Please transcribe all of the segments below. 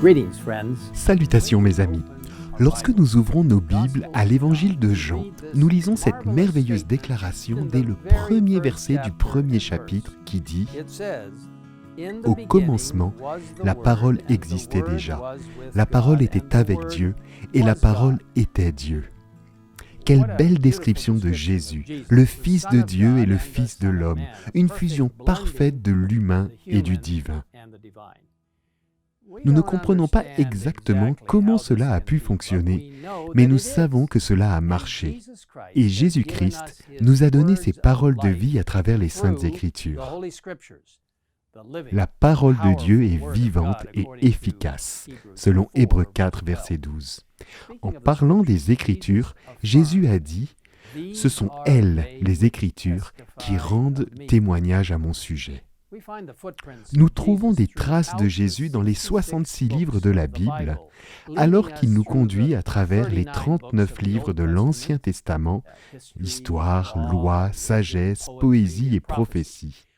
Greetings, friends. Salutations mes amis. Lorsque nous ouvrons nos Bibles à l'évangile de Jean, nous lisons cette merveilleuse déclaration dès le premier verset du premier chapitre qui dit « Au commencement, la parole existait déjà. La parole était avec Dieu et la parole était Dieu. » Quelle belle description de Jésus, le Fils de Dieu et le Fils de l'homme, une fusion parfaite de l'humain et du divin. Nous ne comprenons pas exactement comment cela a pu fonctionner, mais nous savons que cela a marché. Et Jésus-Christ nous a donné ses paroles de vie à travers les Saintes Écritures. La parole de Dieu est vivante et efficace, selon Hébreux 4, verset 12. En parlant des Écritures, Jésus a dit « Ce sont elles, les Écritures, qui rendent témoignage à mon sujet. » Nous trouvons des traces de Jésus dans les 66 livres de la Bible, alors qu'il nous conduit à travers les 39 livres de l'Ancien Testament, histoire, loi, sagesse, poésie et prophétie.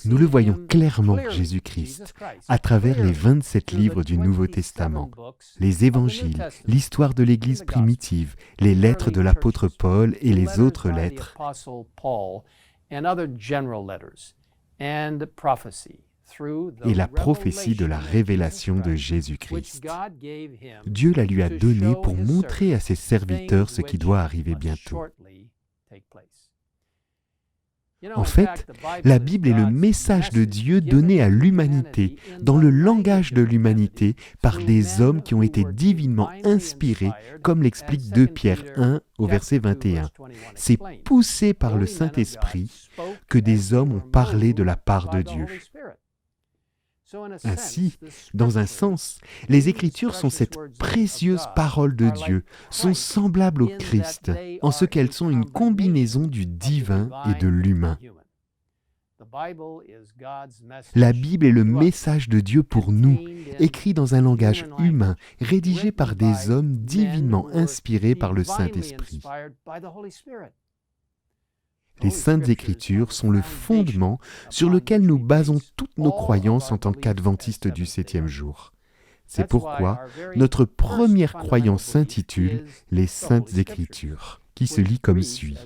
Nous le voyons clairement, Jésus-Christ, à travers les 27 livres du Nouveau Testament, les évangiles, l'histoire de l'Église primitive, les lettres de l'apôtre Paul et les autres lettres, et la prophétie de la révélation de Jésus-Christ. Dieu la lui a donnée pour montrer à ses serviteurs ce qui doit arriver bientôt. En fait, la Bible est le message de Dieu donné à l'humanité, dans le langage de l'humanité, par des hommes qui ont été divinement inspirés, comme l'explique 2 Pierre 1 au verset 21. C'est poussé par le Saint-Esprit que des hommes ont parlé de la part de Dieu. Ainsi, dans un sens, les Écritures sont cette précieuse parole de Dieu, sont semblables au Christ, en ce qu'elles sont une combinaison du divin et de l'humain. La Bible est le message de Dieu pour nous, écrit dans un langage humain, rédigé par des hommes divinement inspirés par le Saint-Esprit. Les Saintes Écritures sont le fondement sur lequel nous basons toutes nos croyances en tant qu'adventistes du 7e jour. C'est pourquoi notre première croyance s'intitule « Les Saintes Écritures », qui se lit comme suit.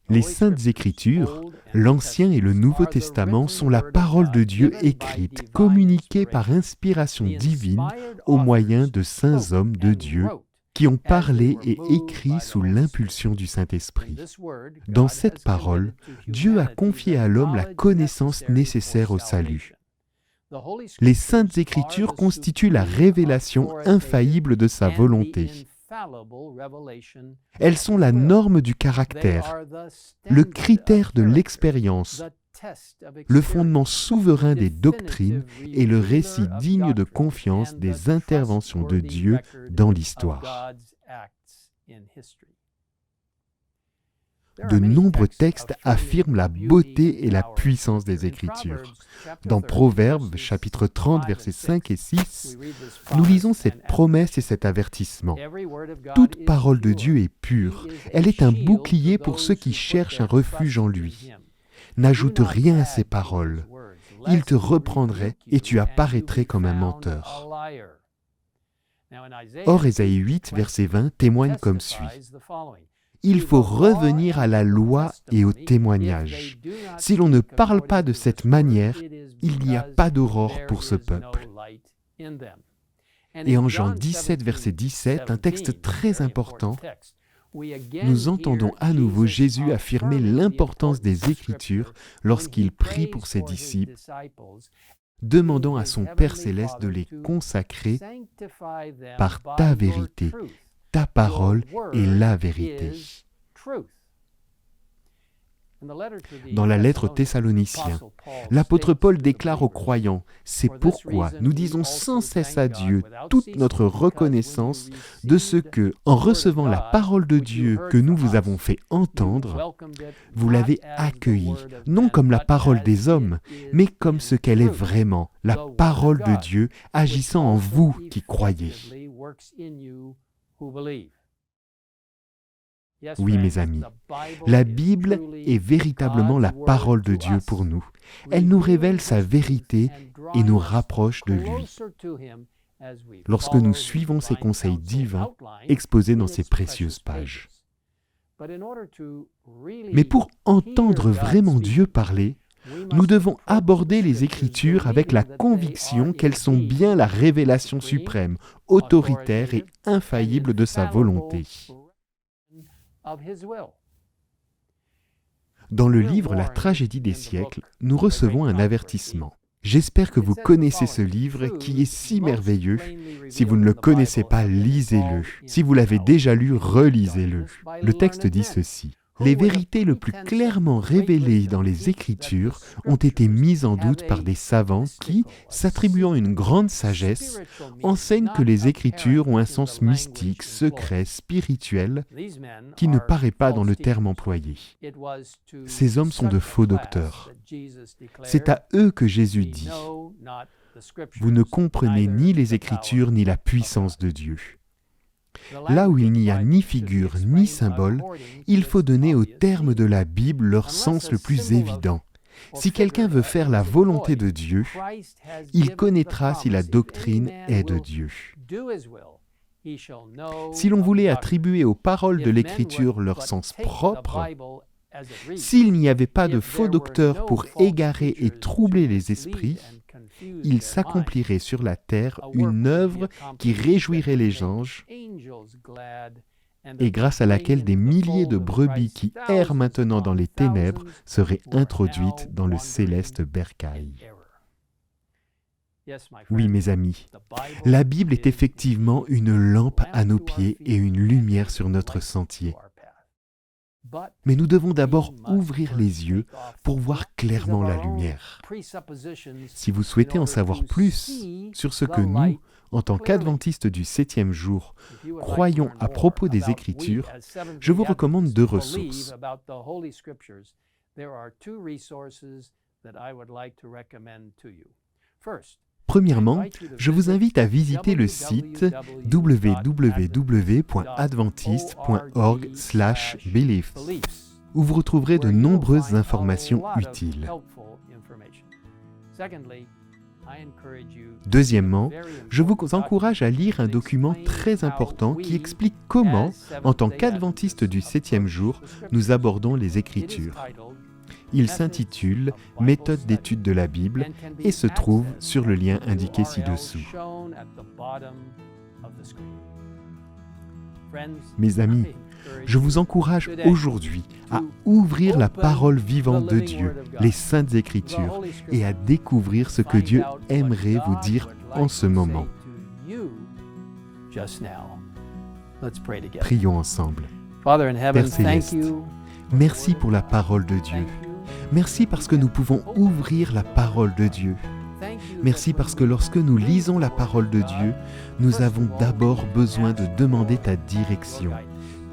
Les Saintes Écritures, l'Ancien et le Nouveau Testament sont la parole de Dieu écrite, communiquée par inspiration divine au moyen de saints hommes de Dieu, qui ont parlé et écrit sous l'impulsion du Saint-Esprit. Dans cette parole, Dieu a confié à l'homme la connaissance nécessaire au salut. Les Saintes Écritures constituent la révélation infaillible de sa volonté. Elles sont la norme du caractère, le critère de l'expérience, le fondement souverain des doctrines et le récit digne de confiance des interventions de Dieu dans l'histoire. De nombreux textes affirment la beauté et la puissance des Écritures. Dans Proverbes, chapitre 30, versets 5 et 6, nous lisons cette promesse et cet avertissement. Toute parole de Dieu est pure. Elle est un bouclier pour ceux qui cherchent un refuge en lui. N'ajoute rien à ces paroles. Il te reprendrait et tu apparaîtrais comme un menteur. Or, Ésaïe 8, verset 20, témoigne comme suit. Il faut revenir à la loi et au témoignage. Si l'on ne parle pas de cette manière, il n'y a pas d'aurore pour ce peuple. Et en Jean 17, verset 17, un texte très important, nous entendons à nouveau Jésus affirmer l'importance des Écritures lorsqu'il prie pour ses disciples, demandant à son Père céleste de les consacrer par ta vérité. Ta parole est la vérité. Dans la lettre aux Thessaloniciens, l'apôtre Paul déclare aux croyants « C'est pourquoi nous disons sans cesse à Dieu toute notre reconnaissance de ce que, en recevant la parole de Dieu que nous vous avons fait entendre, vous l'avez accueillie, non comme la parole des hommes, mais comme ce qu'elle est vraiment, la parole de Dieu agissant en vous qui croyez. » Oui, mes amis, la Bible est véritablement la parole de Dieu pour nous. Elle nous révèle sa vérité et nous rapproche de lui lorsque nous suivons ces conseils divins exposés dans ces précieuses pages. Mais pour entendre vraiment Dieu parler, nous devons aborder les Écritures avec la conviction qu'elles sont bien la révélation suprême, autoritaire et infaillible de sa volonté. Dans le livre La tragédie des siècles, nous recevons un avertissement. J'espère que vous connaissez ce livre qui est si merveilleux. Si vous ne le connaissez pas, lisez-le. Si vous l'avez déjà lu, relisez-le. Le texte dit ceci. Les vérités les plus clairement révélées dans les Écritures ont été mises en doute par des savants qui, s'attribuant une grande sagesse, enseignent que les Écritures ont un sens mystique, secret, spirituel, qui ne paraît pas dans le terme employé. Ces hommes sont de faux docteurs. C'est à eux que Jésus dit « Vous ne comprenez ni les Écritures ni la puissance de Dieu ». Là où il n'y a ni figure ni symbole, il faut donner aux termes de la Bible leur sens le plus évident. Si quelqu'un veut faire la volonté de Dieu, il connaîtra si la doctrine est de Dieu. Si l'on voulait attribuer aux paroles de l'Écriture leur sens propre, s'il n'y avait pas de faux docteurs pour égarer et troubler les esprits, il s'accomplirait sur la terre une œuvre qui réjouirait les anges et grâce à laquelle des milliers de brebis qui errent maintenant dans les ténèbres seraient introduites dans le céleste bercail. Oui, mes amis, la Bible est effectivement une lampe à nos pieds et une lumière sur notre sentier. Mais nous devons d'abord ouvrir les yeux pour voir clairement la lumière. Si vous souhaitez en savoir plus sur ce que nous, en tant qu'adventistes du 7e jour, croyons à propos des Écritures, je vous recommande 2 ressources. Premièrement, je vous invite à visiter le site www.adventiste.org/beliefs, où vous retrouverez de nombreuses informations utiles. Deuxièmement, je vous encourage à lire un document très important qui explique comment, en tant qu'adventistes du 7e jour, nous abordons les Écritures. Il s'intitule « Méthode d'étude de la Bible » et se trouve sur le lien indiqué ci-dessous. Mes amis, je vous encourage aujourd'hui à ouvrir la parole vivante de Dieu, les Saintes Écritures, et à découvrir ce que Dieu aimerait vous dire en ce moment. Prions ensemble. Père Céleste, merci pour la parole de Dieu. Merci parce que nous pouvons ouvrir la parole de Dieu. Merci parce que lorsque nous lisons la parole de Dieu, nous avons d'abord besoin de demander ta direction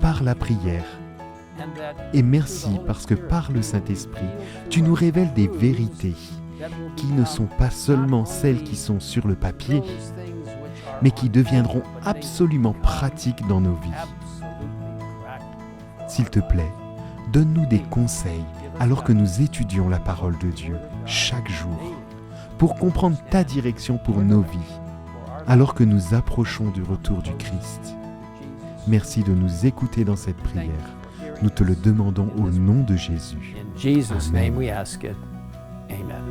par la prière. Et merci parce que par le Saint-Esprit, tu nous révèles des vérités qui ne sont pas seulement celles qui sont sur le papier, mais qui deviendront absolument pratiques dans nos vies. S'il te plaît, donne-nous des conseils alors que nous étudions la parole de Dieu chaque jour, pour comprendre ta direction pour nos vies, alors que nous approchons du retour du Christ. Merci de nous écouter dans cette prière. Nous te le demandons au nom de Jésus. In Jesus' name we ask it. Amen.